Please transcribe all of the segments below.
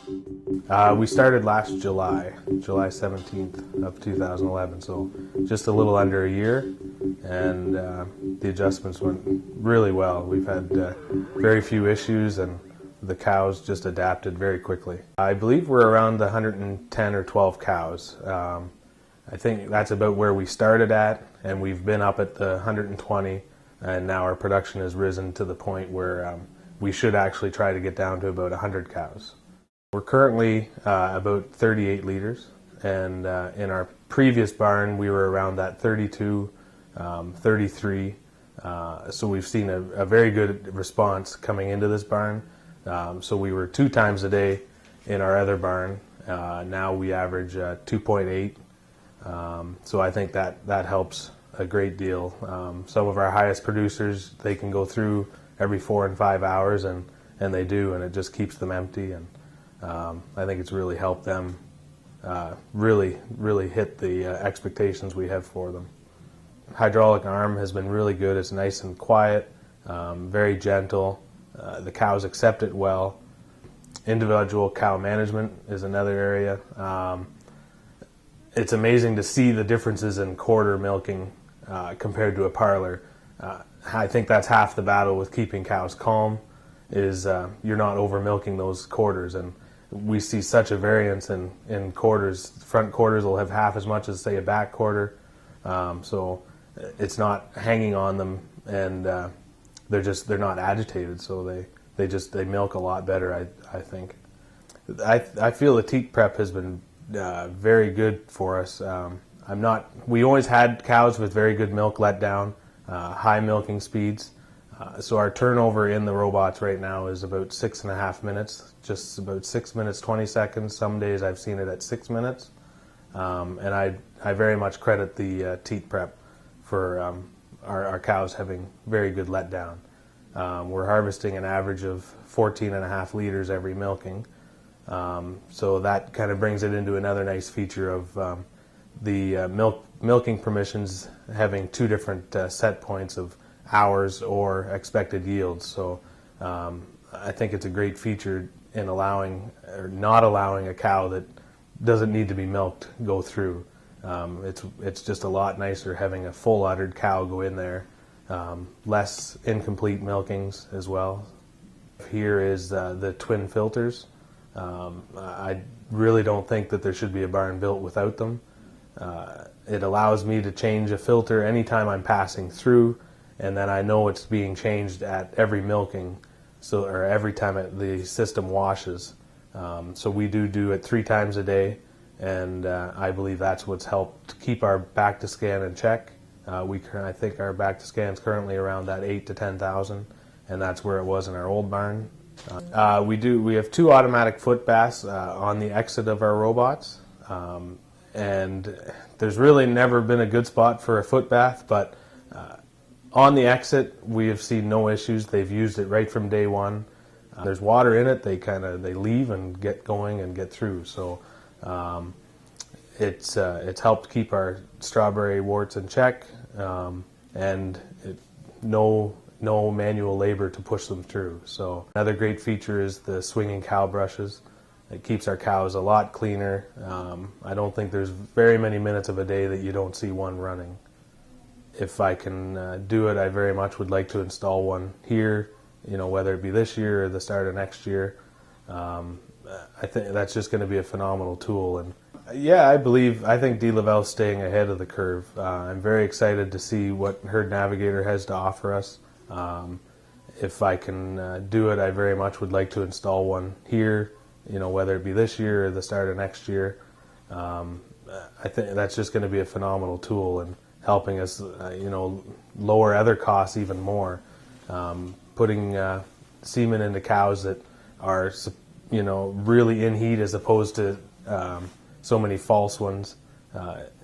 We started last July 17th of 2011, so just a little under a year, and the adjustments went really well. We've had very few issues, and the cows just adapted very quickly. I believe we're around the 110 or 12 cows. I think that's about where we started at, and we've been up at the 120, and now our production has risen to the point where we should actually try to get down to about 100 cows. We're currently about 38 liters, and in our previous barn we were around that 32, 33, so we've seen a very good response coming into this barn. So we were 2 times a day in our other barn. Now we average 2.8, so I think that helps a great deal. Some of our highest producers, they can go through every 4 and 5 hours, and they do, and it just keeps them empty, and I think it's really helped them really hit the expectations we have for them. Hydraulic arm has been really good. It's nice and quiet, very gentle. The cows accept it well. Individual cow management is another area. It's amazing to see the differences in quarter milking compared to a parlor. I think that's half the battle with keeping cows calm, is you're not over milking those quarters, and we see such a variance in quarters. Front quarters will have half as much as, say, a back quarter, so it's not hanging on them, and they're not agitated, so they milk a lot better. I think. I feel the teat prep has been very good for us. We always had cows with very good milk letdown, high milking speeds. So our turnover in the robots right now is about 6.5 minutes, just about 6 minutes 20 seconds. Some days I've seen it at 6 minutes, and I very much credit the teat prep for our cows having very good letdown. We're harvesting an average of 14.5 liters every milking, so that kind of brings it into another nice feature of the milking permissions having 2 different set points of hours or expected yields. So I think it's a great feature in allowing or not allowing a cow that doesn't need to be milked go through. It's just a lot nicer having a full uddered cow go in there, less incomplete milkings as well. Here is the twin filters. I really don't think that there should be a barn built without them. It allows me to change a filter anytime I'm passing through, and then I know it's being changed at every milking, or every time the system washes. So we do it 3 times a day, and I believe that's what's helped keep our back to scan in check. I think our back to scan is currently around that 8,000 to 10,000, and that's where it was in our old barn. We have 2 automatic foot baths on the exit of our robots, and there's really never been a good spot for a foot bath, but on the exit we have seen no issues. They've used it right from day one. There's water in it. They leave and get going and get through. So it's helped keep our strawberry warts in check, and no manual labor to push them through. So another great feature is the swinging cow brushes. It keeps our cows a lot cleaner. I don't think there's very many minutes of a day that you don't see one running. If I can do it, I very much would like to install one here, whether it be this year or the start of next year. I think that's just going to be a phenomenal tool. And yeah, I think D. Lavelle's staying ahead of the curve. I'm very excited to see what Herd Navigator has to offer us. If I can do it, I very much would like to install one here, whether it be this year or the start of next year. I think that's just going to be a phenomenal tool and helping us, lower other costs even more. Putting semen into cows that are, really in heat as opposed to so many false ones,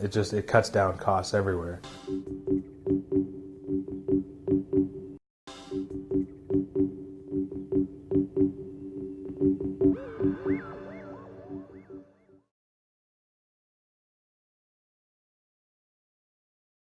it cuts down costs everywhere.